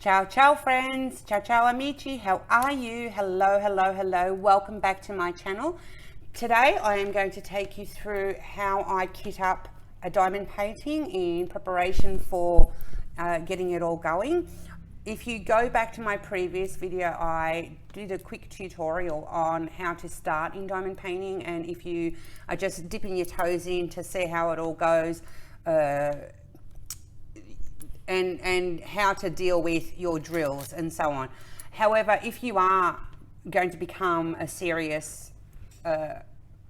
Ciao, ciao friends. Ciao, ciao amici. How are you? Hello, hello, hello. Welcome back to my channel. Today I am going to take you through how I kit up a diamond painting in preparation for getting it all going. If you go back to my previous video, I did a quick tutorial on how to start in diamond painting, and if you are just dipping your toes in to see how it all goes, and how to deal with your drills and so on. However, if you are going to become a serious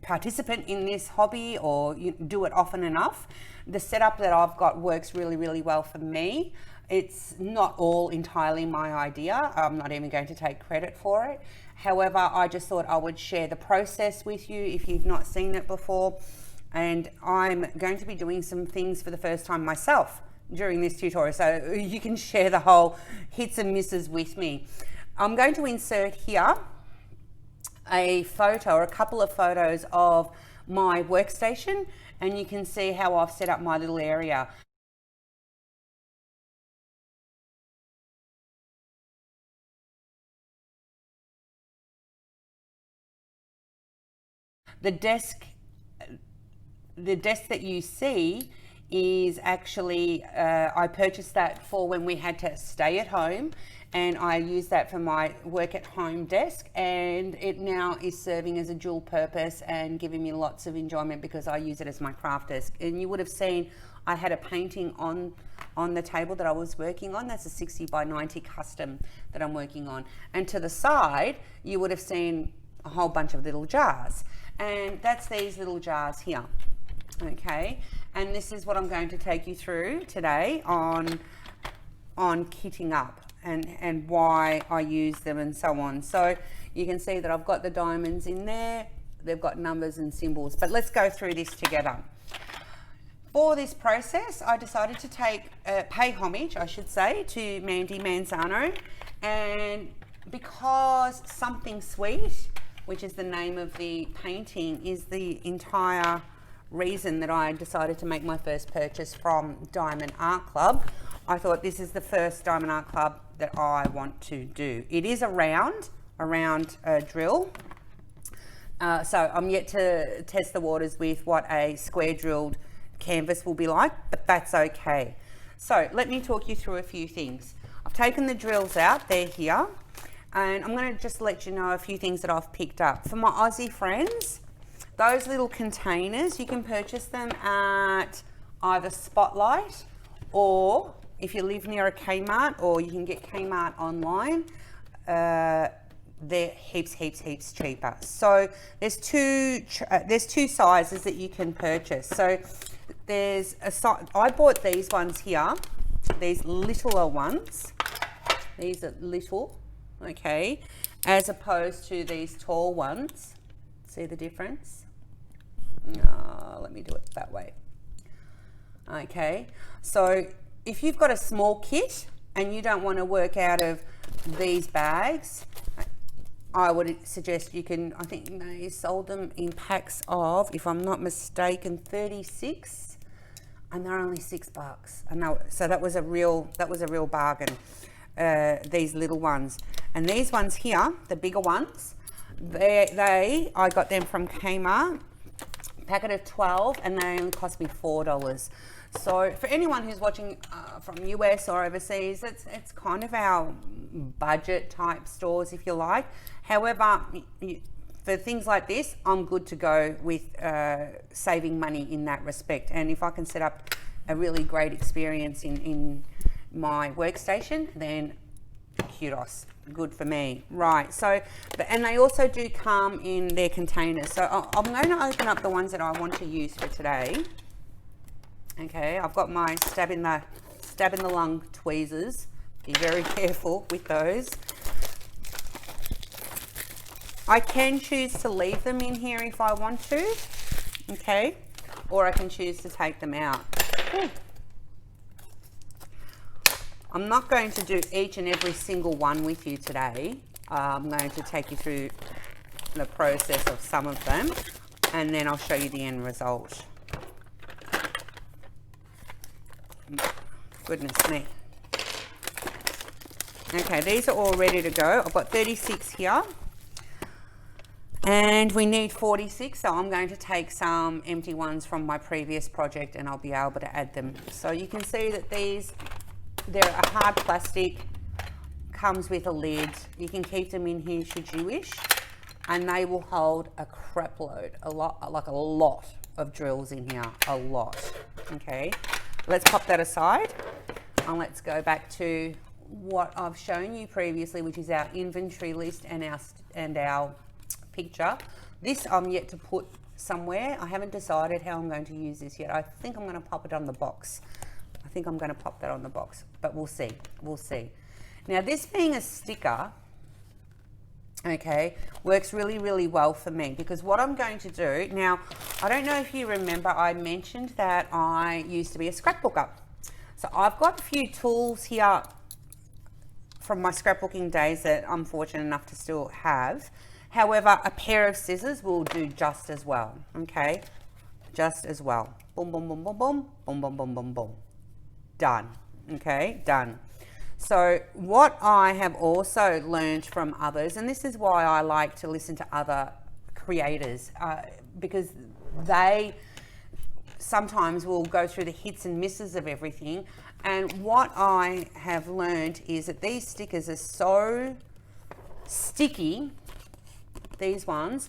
participant in this hobby, or you do it often enough, the setup that I've got works really, really well for me. It's not all entirely my idea. I'm not even going to take credit for it. However, I just thought I would share the process with you if you've not seen it before. And I'm going to be doing some things for the first time myself during this tutorial, so you can share the whole hits and misses with me. I'm going to insert here a photo or a couple of photos of my workstation, and you can see how I've set up my little area. The desk that you see is actually, I purchased that for when we had to stay at home, and I use that for my work at home desk, and it now is serving as a dual purpose and giving me lots of enjoyment because I use it as my craft desk. And you would have seen I had a painting on the table that I was working on. That's a 60 by 90 custom that I'm working on, and to the side you would have seen a whole bunch of little jars, and that's these little jars here. Okay, and this is what I'm going to take you through today on kitting up and why I use them and so on. So you can see that I've got the diamonds in there, they've got numbers and symbols, but let's go through this together. For this process, I decided to pay homage, I should say, to Mandy Manzano, and because Something Sweet, which is the name of the painting, is the entire reason that I decided to make my first purchase from Diamond Art Club, I thought this is the first Diamond Art Club that I want to do. It is a round drill, so I'm yet to test the waters with what a square drilled canvas will be like, but that's okay. So let me talk you through a few things. I've taken the drills out, they're here, and I'm going to just let you know a few things that I've picked up. For my Aussie friends, those little containers, you can purchase them at either Spotlight, or if you live near a Kmart, or you can get Kmart online, they're heaps cheaper. So there's two sizes that you can purchase. So there's I bought these ones here, these littler ones. These are little, okay, as opposed to these tall ones. See the difference? Let me do it that way. Okay, so if you've got a small kit and you don't want to work out of these bags, I would suggest you can, I think they sold them in packs of, if I'm not mistaken, 36, and they're only $6. I know, so that was a real bargain. These little ones, and these ones here, the bigger ones, I got them from Kmart, packet of 12, and they only cost me $4. So for anyone who's watching from US or overseas, it's kind of our budget type stores, if you like. However, for things like this, I'm good to go with saving money in that respect. And if I can set up a really great experience in my workstation, then kudos, good for me. Right, so, and they also do come in their containers. So I'm going to open up the ones that I want to use for today. Okay, I've got my stab in the lung tweezers. Be very careful with those. I can choose to leave them in here if I want to, okay, or I can choose to take them out. Ooh. I'm not going to do each and every single one with you today. I'm going to take you through the process of some of them, and then I'll show you the end result. Goodness me. Okay, these are all ready to go. I've got 36 here. And we need 46, so I'm going to take some empty ones from my previous project and I'll be able to add them. So you can see that they're a hard plastic, comes with a lid. You can keep them in here should you wish, and they will hold a crap load, a lot of drills in here, a lot. Okay, let's pop that aside and let's go back to what I've shown you previously, which is our inventory list and our picture. This I'm yet to put somewhere. I haven't decided how I'm going to use this yet. I think I'm going to pop it on the box. I think I'm going to pop that on the box, but we'll see. We'll see. Now, this being a sticker, okay, works really, really well for me, because what I'm going to do now, I don't know if you remember, I mentioned that I used to be a scrapbooker. So I've got a few tools here from my scrapbooking days that I'm fortunate enough to still have. However, a pair of scissors will do just as well, okay? Just as well. Boom, boom, boom, boom, boom, boom, boom, boom, boom, boom. Done, okay, done. So what I have also learned from others, and this is why I like to listen to other creators, because they sometimes will go through the hits and misses of everything. And what I have learned is that these stickers are so sticky, these ones,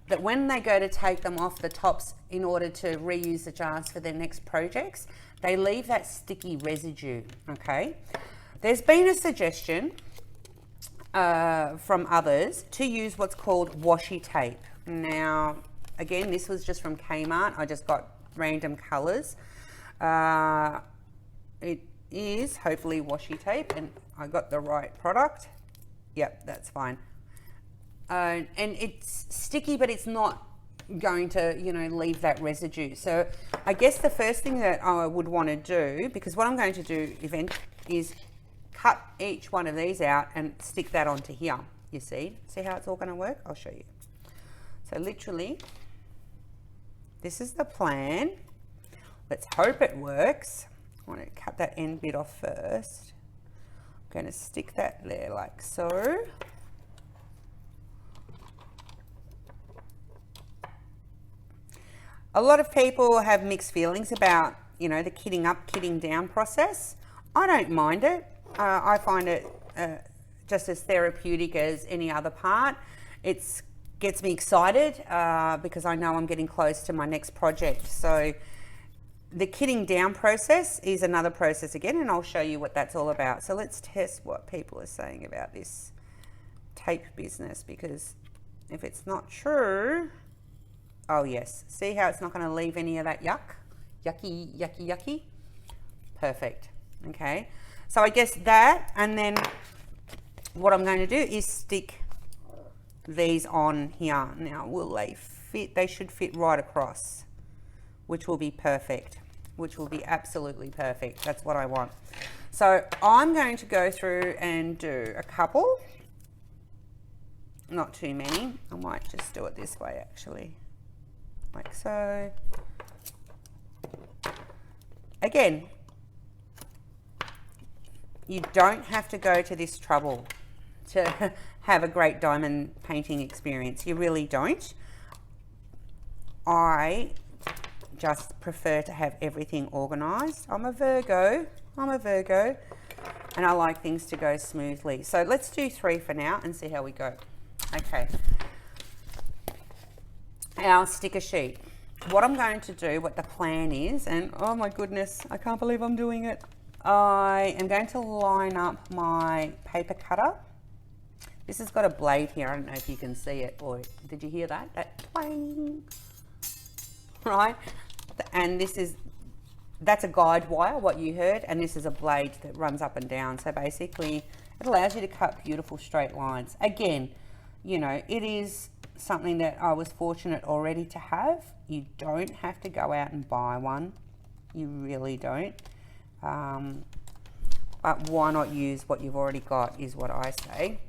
that when they go to take them off the tops in order to reuse the jars for their next projects, they leave that sticky residue, okay? There's been a suggestion from others to use what's called washi tape. Now, again, this was just from Kmart. I just got random colors. It is hopefully washi tape, and I got the right product. Yep, that's fine. And it's sticky, but it's not going to, you know, leave that residue. So I guess the first thing that I would want to do, because what I'm going to do is cut each one of these out and stick that onto here. You see how it's all going to work? I'll show you. So literally, this is the plan. Let's hope it works. I want to cut that end bit off first. I'm going to stick that there like so. A lot of people have mixed feelings about, you know, the kitting up, kitting down process. I don't mind it. I find it just as therapeutic as any other part. It gets me excited because I know I'm getting close to my next project. So the kitting down process is another process again, and I'll show you what that's all about. So let's test what people are saying about this tape business, because if it's not true, oh yes, see how it's not going to leave any of that yucky. Perfect. Okay, so I guess that, and then what I'm going to do is stick these on here. Now, will they fit? They should fit right across, which will be perfect, which will be absolutely perfect. That's what I want. So I'm going to go through and do a couple, not too many. I might just do it this way actually, like so. Again, you don't have to go to this trouble to have a great diamond painting experience. You really don't. I just prefer to have everything organized. I'm a Virgo, and I like things to go smoothly. So let's do 3 for now and see how we go. Okay. Our sticker sheet. What I'm going to do, what the plan is, and oh my goodness, I can't believe I'm doing it. I am going to line up my paper cutter. This has got a blade here. I don't know if you can see it, or did you hear that? That twang, right? And that's a guide wire, what you heard, and this is a blade that runs up and down. So basically, it allows you to cut beautiful straight lines. Again, you know, it is something that I was fortunate already to have. You don't have to go out and buy one. You really don't. But why not use what you've already got is what I say.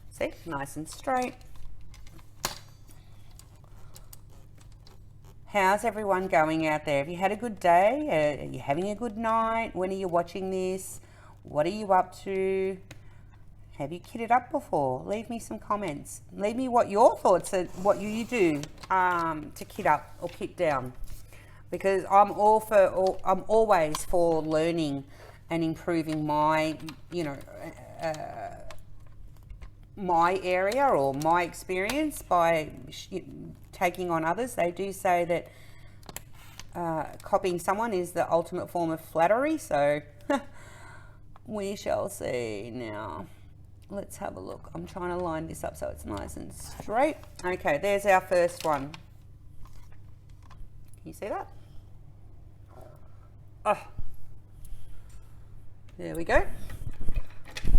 See, nice and straight. How's everyone going out there? Have you had a good day? Are you having a good night? When are you watching this? What are you up to? Have you kitted up before? Leave me some comments. Leave me what your thoughts are, what you do to kit up or kit down, because I'm always for learning and improving my, you know, my area or my experience by taking on others. They do say that copying someone is the ultimate form of flattery, so we shall see. Now let's have a look. I'm trying to line this up so it's nice and straight. Okay, there's our first one. Can you see that? Oh, there we go.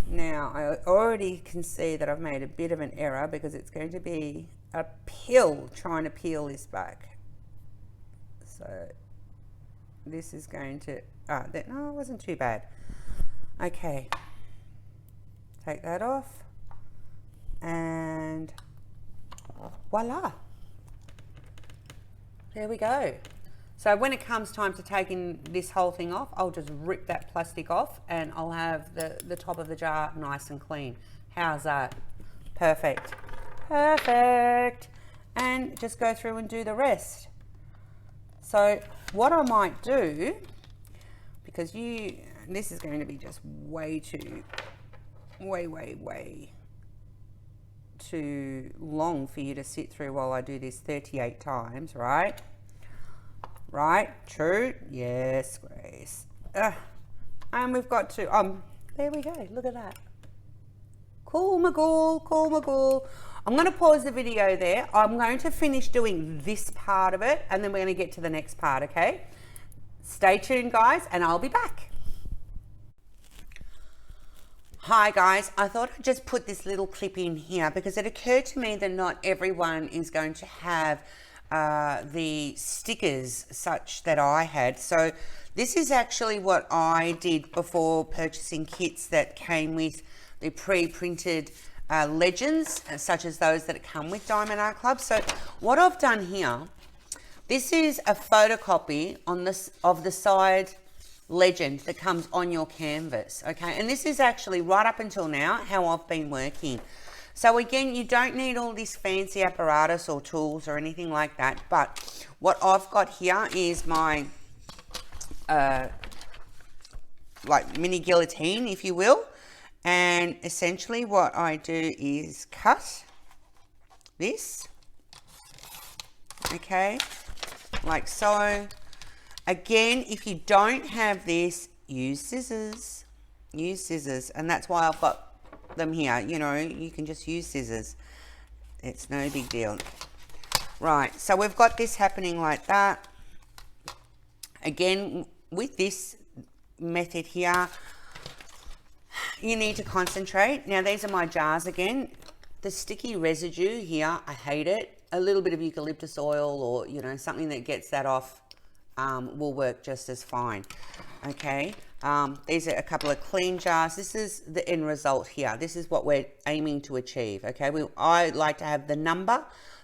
Now I already can see that I've made a bit of an error, because it's going to be a pill trying to peel this back. So this is going to, no, it wasn't too bad. Okay, take that off, and voila, there we go. So when it comes time to taking this whole thing off, I'll just rip that plastic off and I'll have the top of the jar nice and clean. How's that? Perfect. Perfect. And just go through and do the rest. So what I might do, because this is going to be just way too long for you to sit through while I do this 38 times, right? Right, true, yes, Grace. And we've got to, there we go, look at that. Cool Magoo, cool Magoo. I'm going to pause the video there. I'm going to finish doing this part of it, and then we're going to get to the next part, okay? Stay tuned, guys, and I'll be back. Hi guys, I thought I'd just put this little clip in here because it occurred to me that not everyone is going to have the stickers such that I had. So this is actually what I did before purchasing kits that came with the pre-printed legends, such as those that come with Diamond Art Club. So what I've done here, this is a photocopy on this of the side legend that comes on your canvas, okay? And this is actually right up until now how I've been working. So again, you don't need all this fancy apparatus or tools or anything like that, but what I've got here is my like mini guillotine, if you will, and essentially what I do is cut this, okay, like so. Again, if you don't have this, use scissors, and that's why I've got them here. You know, you can just use scissors, it's no big deal. Right, so we've got this happening like that. Again, with this method here, you need to concentrate. Now these are my jars again. The sticky residue here, I hate it. A little bit of eucalyptus oil, or you know, something that gets that off will work just as fine. Okay, these are a couple of clean jars. This is the end result here. This is what we're aiming to achieve. Okay, I like to have the number,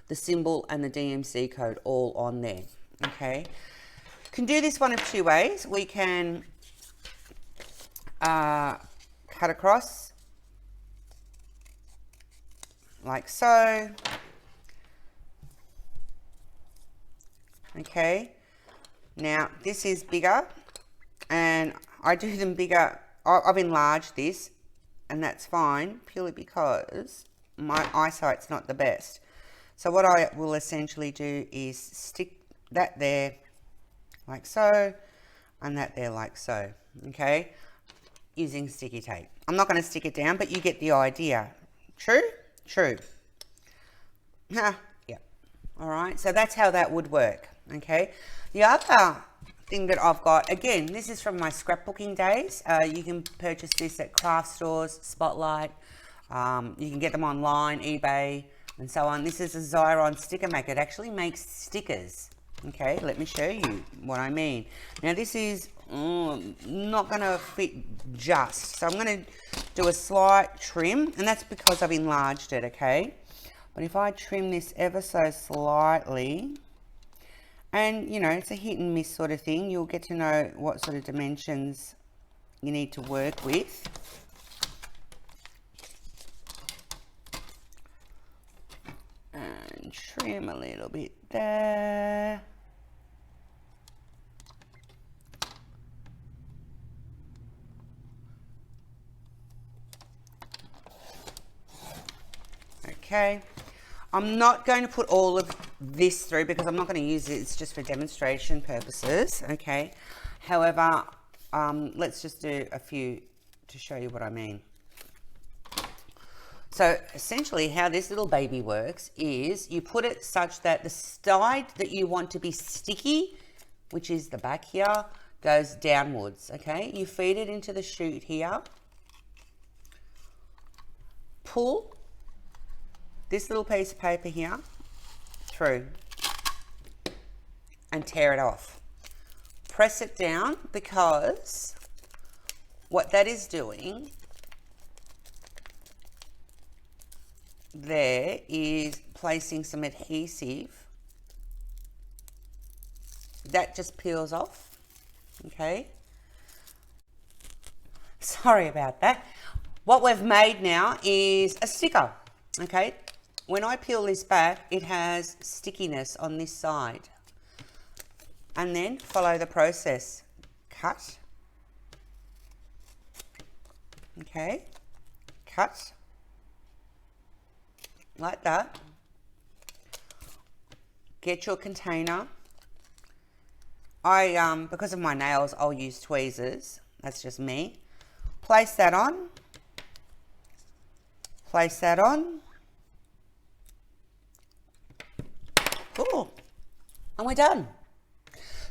the symbol, and the DMC code all on there. Okay, can do this one of two ways. We can cut across like so. Okay, now this is bigger, and I do them bigger. I've enlarged this, and that's fine, purely because my eyesight's not the best. So what I will essentially do is stick that there like so, and that there like so, okay, using sticky tape. I'm not going to stick it down, but you get the idea. True? True. Yeah. All right, so that's how that would work. Okay, the other thing that I've got, again, this is from my scrapbooking days. You can purchase this at craft stores, Spotlight. You can get them online, eBay, and so on. This is a Xyron sticker maker. It actually makes stickers. Okay, let me show you what I mean. Now this is not going to fit just, so I'm going to do a slight trim, and that's because I've enlarged it. Okay, but if I trim this ever so slightly, and you know, it's a hit and miss sort of thing, you'll get to know what sort of dimensions you need to work with. and trim a little bit there. Okay, I'm not going to put all of this through because I'm not going to use it. It's just for demonstration purposes. Okay, however, let's just do a few to show you what I mean. So essentially how this little baby works is you put it such that the side that you want to be sticky, which is the back here, goes downwards. Okay, you feed it into the chute here, pull this little piece of paper here through and tear it off. Press it down, because what that is doing there is placing some adhesive that just peels off. Okay, sorry about that. What we've made now is a sticker. Okay, when I peel this back, it has stickiness on this side. And then follow the process. Cut. Okay, cut. Like that. Get your container. Because of my nails, I'll use tweezers. That's just me. Place that on. Place that on. Cool. And we're done.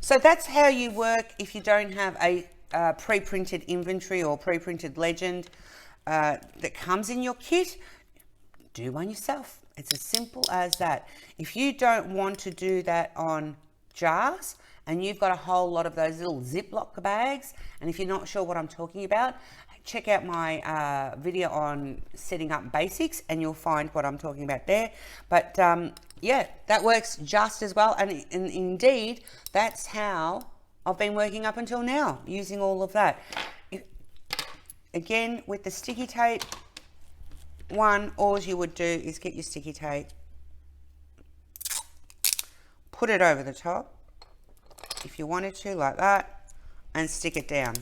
So that's how you work if you don't have a pre-printed inventory or pre-printed legend that comes in your kit. Do one yourself. It's as simple as that. If you don't want to do that on jars and you've got a whole lot of those little Ziploc bags, and if you're not sure what I'm talking about, check out my video on setting up basics and you'll find what I'm talking about there. But yeah, that works just as well. And indeed, that's how I've been working up until now, using all of that. Again, with the sticky tape, all you would do is get your sticky tape, put it over the top, if you wanted to, like that, and stick it down.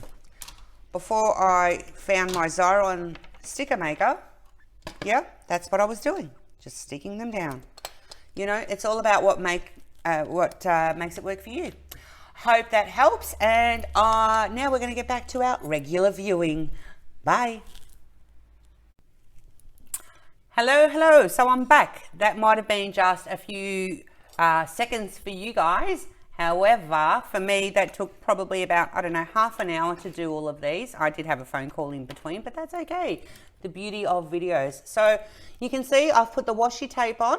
Before I found my Xyron sticker maker, yeah, that's what I was doing, just sticking them down. You know, it's all about what makes it work for you. Hope that helps, and now we're going to get back to our regular viewing. Bye. Hello. So I'm back. That might have been just a few seconds for you guys. However, for me, that took probably about, I don't know, half an hour to do all of these. I did have a phone call in between, but that's okay. The beauty of videos. So you can see I've put the washi tape on,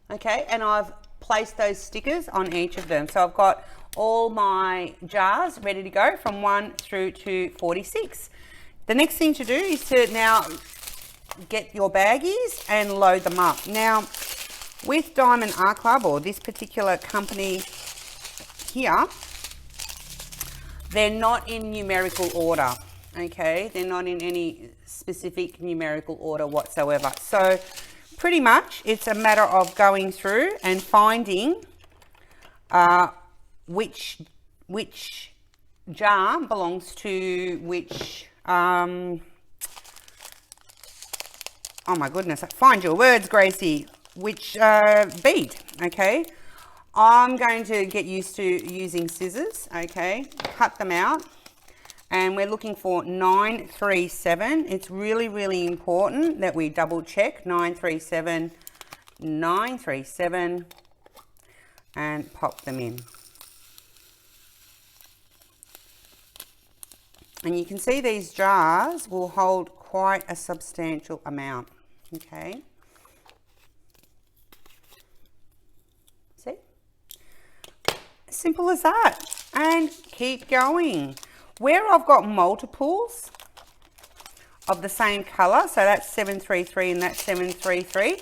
okay, and I've placed those stickers on each of them. So I've got all my jars ready to go from 1 through to 46. The next thing to do is to now get your baggies and load them up. Now, with Diamond Art Club, or this particular company here, they're not in numerical order, okay? They're not in any specific numerical order whatsoever. So pretty much it's a matter of going through and finding which jar belongs to which, oh my goodness, find your words, Gracie, which bead, okay? I'm going to get used to using scissors, okay? Cut them out, and we're looking for 937. It's really, really important that we double check 937, 937, and pop them in. And you can see these jars will hold quite a substantial amount, okay? See? Simple as that. And keep going. Where I've got multiples of the same color, so that's 733 and that's 733,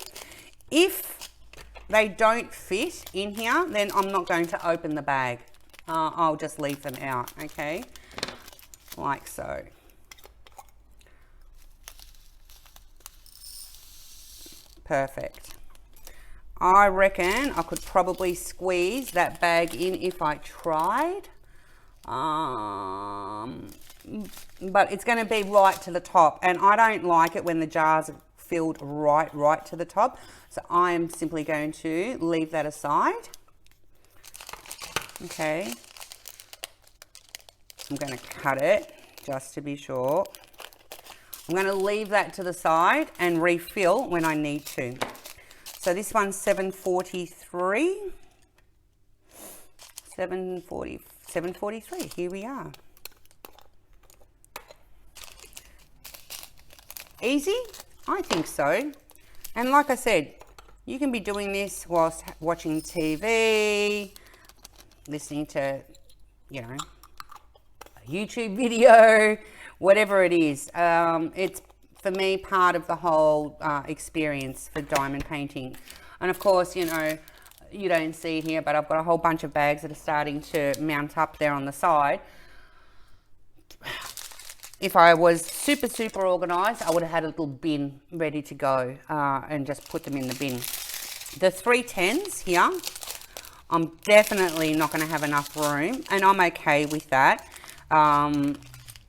if they don't fit in here, then I'm not going to open the bag. I'll just leave them out, okay? Like so. Perfect. I reckon I could probably squeeze that bag in if I tried. But it's going to be right to the top, and I don't like it when the jars are filled right to the top. So I am simply going to leave that aside. Okay. I'm going to cut it just to be sure. I'm going to leave that to the side and refill when I need to. So this one's 743. 743. Here we are. Easy? I think so. And like I said, you can be doing this whilst watching TV, listening to, you know, a YouTube video, whatever it is. It's, for me, part of the whole experience for diamond painting. And of course, you know, you don't see it here, but I've got a whole bunch of bags that are starting to mount up there on the side. If I was super organized, I would have had a little bin ready to go and just put them in the bin. The 310s here, I'm definitely not going to have enough room, and I'm okay with that.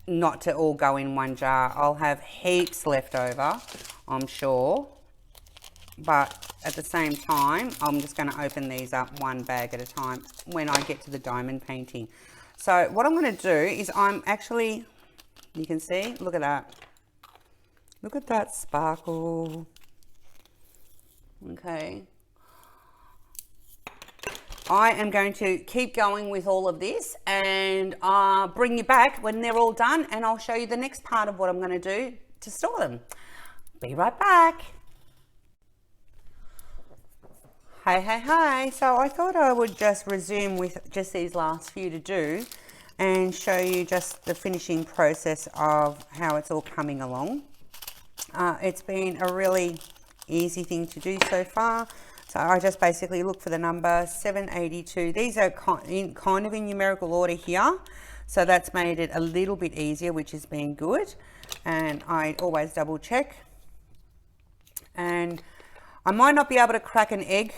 Not to all go in one jar. I'll have heaps left over, I'm sure. But at the same time, I'm just going to open these up one bag at a time when I get to the diamond painting. So what I'm going to do is I'm actually, you can see, look at that. Look at that sparkle. Okay. I am going to keep going with all of this and bring you back when they're all done, and I'll show you the next part of what I'm going to do to store them. Be right back. Hey. So I thought I would just resume with just these last few to do and show you just the finishing process of how it's all coming along. It's been a really easy thing to do so far. So I just basically look for the number 782. These are kind of in numerical order here. So that's made it a little bit easier, which has been good. And I always double check. And I might not be able to crack an egg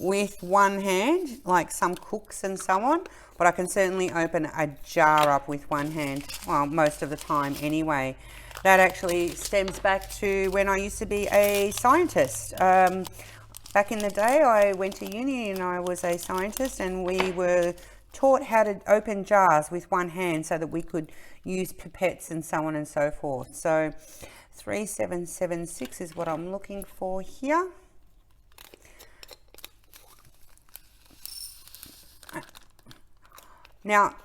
with one hand, like some cooks and so on, but I can certainly open a jar up with one hand, well, most of the time anyway. That actually stems back to when I used to be a scientist. Back in the day, I went to uni and I was a scientist, and we were taught how to open jars with one hand so that we could use pipettes and so on and so forth. So 3776 is what I'm looking for here. Now,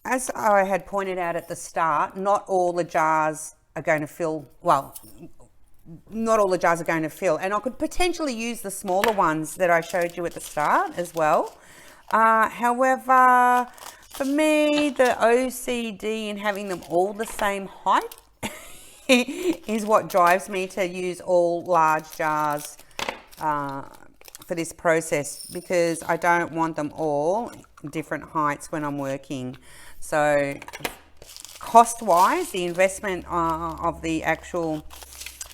as I had pointed out at the start, not all the jars are going to fill, well, not all the jars are going to fill, and I could potentially use the smaller ones that I showed you at the start as well. However, for me, the OCD in having them all the same height is what drives me to use all large jars for this process, because I don't want them all different heights when I'm working. So cost-wise, the investment of the actual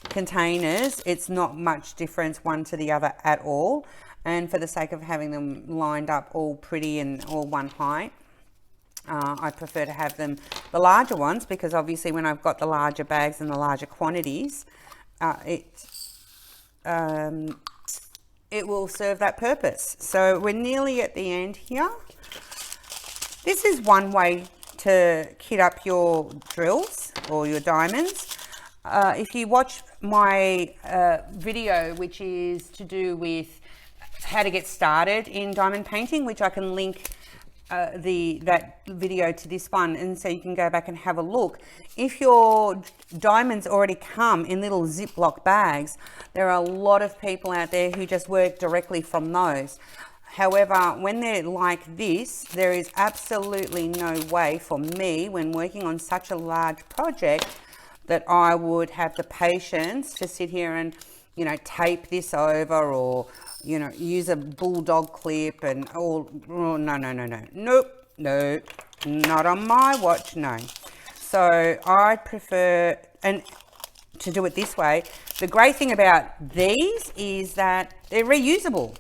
containers, it's not much difference one to the other at all. And for the sake of having them lined up all pretty and all one height, I prefer to have them the larger ones, because obviously when I've got the larger bags and the larger quantities, it will serve that purpose. So we're nearly at the end here. This is one way to kit up your drills or your diamonds. If you watch my video, which is to do with how to get started in diamond painting, which I can link that video to this one, and so you can go back and have a look. If your diamonds already come in little Ziploc bags, there are a lot of people out there who just work directly from those. However, when they're like this, there is absolutely no way for me, when working on such a large project, that I would have the patience to sit here and, you know, tape this over, or, you know, use a bulldog clip and all. Oh, no, not on my watch, no. So I prefer, and to do it this way. The great thing about these is that they're reusable.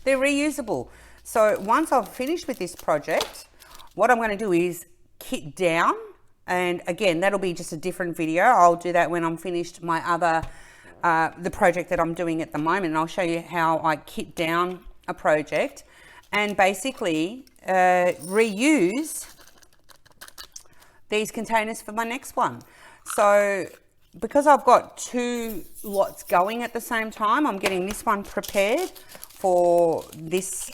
They're reusable. So once I've finished with this project, what I'm going to do is kit down, and again, that'll be just a different video. I'll do that when I'm finished my other, the project that I'm doing at the moment, and I'll show you how I kit down a project and basically reuse these containers for my next one. So because I've got 2 lots going at the same time, I'm getting this one prepared for this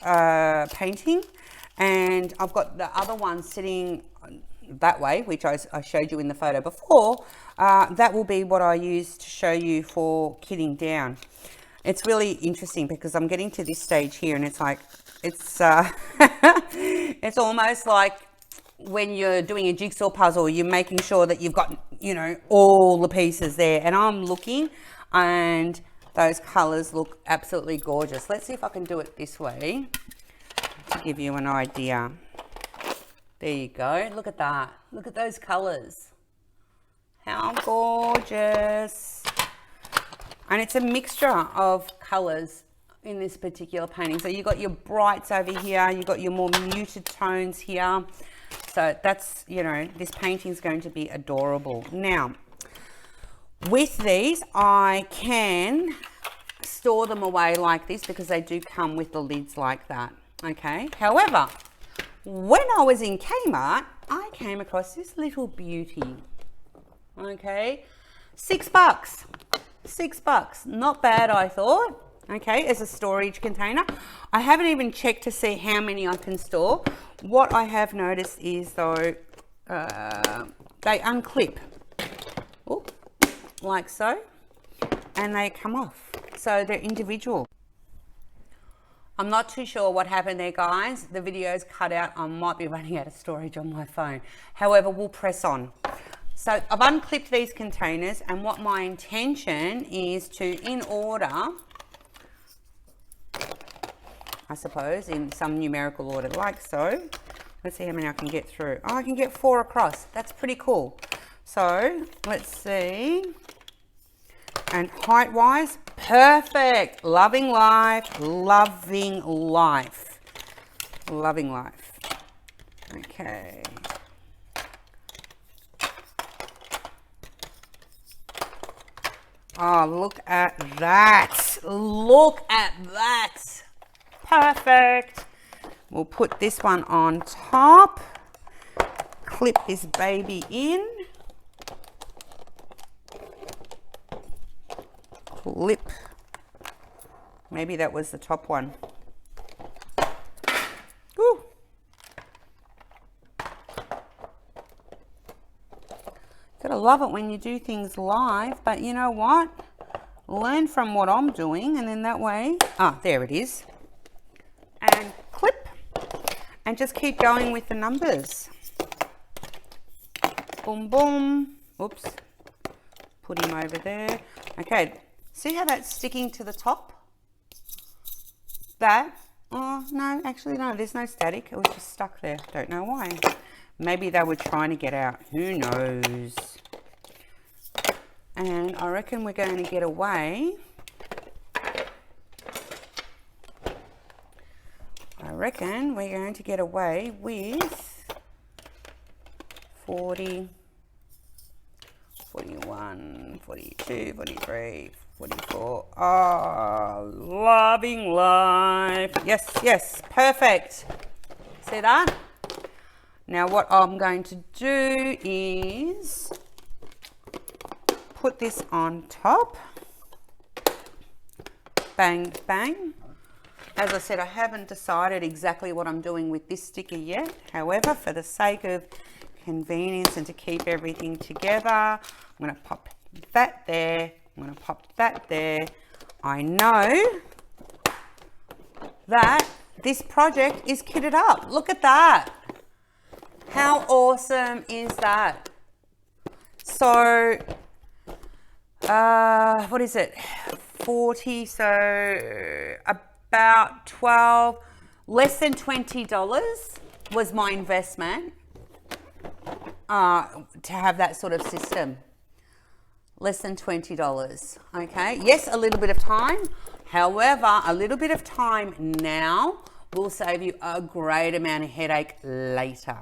painting, and I've got the other one sitting that way, which I showed you in the photo before. That will be what I use to show you for kitting down. It's really interesting because I'm getting to this stage here, and it's like, it's it's almost like when you're doing a jigsaw puzzle, you're making sure that you've got, you know, all the pieces there. And I'm looking, and those colors look absolutely gorgeous. Let's see if I can do it this way to give you an idea. There you go. Look at that. Look at those colors. How gorgeous. And it's a mixture of colors in this particular painting. So you've got your brights over here, you've got your more muted tones here. So that's, you know, this painting's going to be adorable. Now, with these, I can store them away like this because they do come with the lids like that, okay? However, when I was in Kmart, I came across this little beauty, okay? $6. $6, not bad, I thought. Okay, as a storage container. I haven't even checked to see how many I can store. What I have noticed is though, they unclip, ooh, like so, and they come off. So they're individual. I'm not too sure what happened there, guys. The video's cut out. I might be running out of storage on my phone. However, we'll press on. So I've unclipped these containers, and what my intention is to, in order, I suppose, in some numerical order, like so. Let's see how many I can get through. Oh, I can get 4 across. That's pretty cool. So let's see. And height-wise, perfect. Loving life, loving life, loving life. Okay. Oh, look at that. Look at that. Perfect. We'll put this one on top. Clip this baby in. Clip. Maybe that was the top one. Woo. Gotta love it when you do things live, but you know what? Learn from what I'm doing, and then that way, there it is. And clip, and just keep going with the numbers. Boom, boom. Oops. Put him over there. Okay, see how that's sticking to the top? That, oh, no, actually, no, there's no static. It was just stuck there. Don't know why. Maybe they were trying to get out. Who knows? And I reckon we're going to get away. I reckon we're going to get away with 40, 41, 42, 43, 44. Oh, loving life. Yes, yes, perfect. See that? Now what I'm going to do is put this on top. Bang, bang. As I said, I haven't decided exactly what I'm doing with this sticker yet. However, for the sake of convenience and to keep everything together, I'm going to pop that there. I'm going to pop that there. I know that this project is kitted up. Look at that. How awesome is that? So, what is it? 40, so about 12, less than $20 was my investment to have that sort of system. less than $20. Okay, yes, a little bit of time. However, a little bit of time now will save you a great amount of headache later.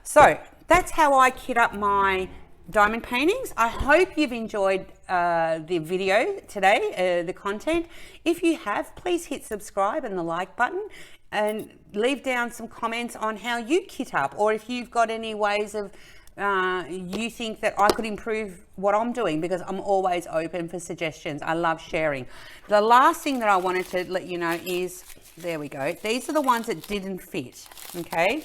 So that's how I kit up my diamond paintings. I hope you've enjoyed the video today, the content. If you have, please hit subscribe and the like button, and leave down some comments on how you kit up, or if you've got any ways of you think that I could improve what I'm doing, because I'm always open for suggestions. I love sharing. The last thing that I wanted to let you know is, there we go, these are the ones that didn't fit. Okay,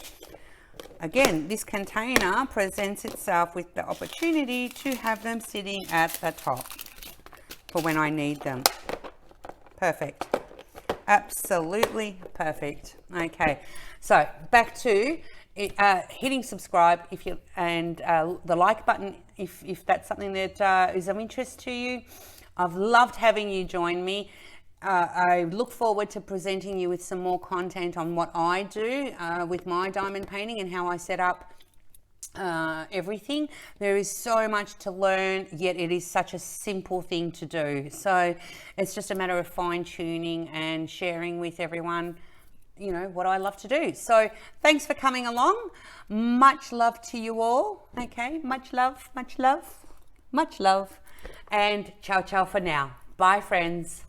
again, this container presents itself with the opportunity to have them sitting at the top for when I need them. Perfect. Absolutely perfect. Okay, so back to hitting subscribe if you, and the like button if that's something that is of interest to you. I've loved having you join me. I look forward to presenting you with some more content on what I do with my diamond painting and how I set up everything. There is so much to learn, yet it is such a simple thing to do. So it's just a matter of fine-tuning and sharing with everyone, you know, what I love to do. So thanks for coming along. Much love to you all. Okay, much love, much love, much love, and ciao ciao for now. Bye friends.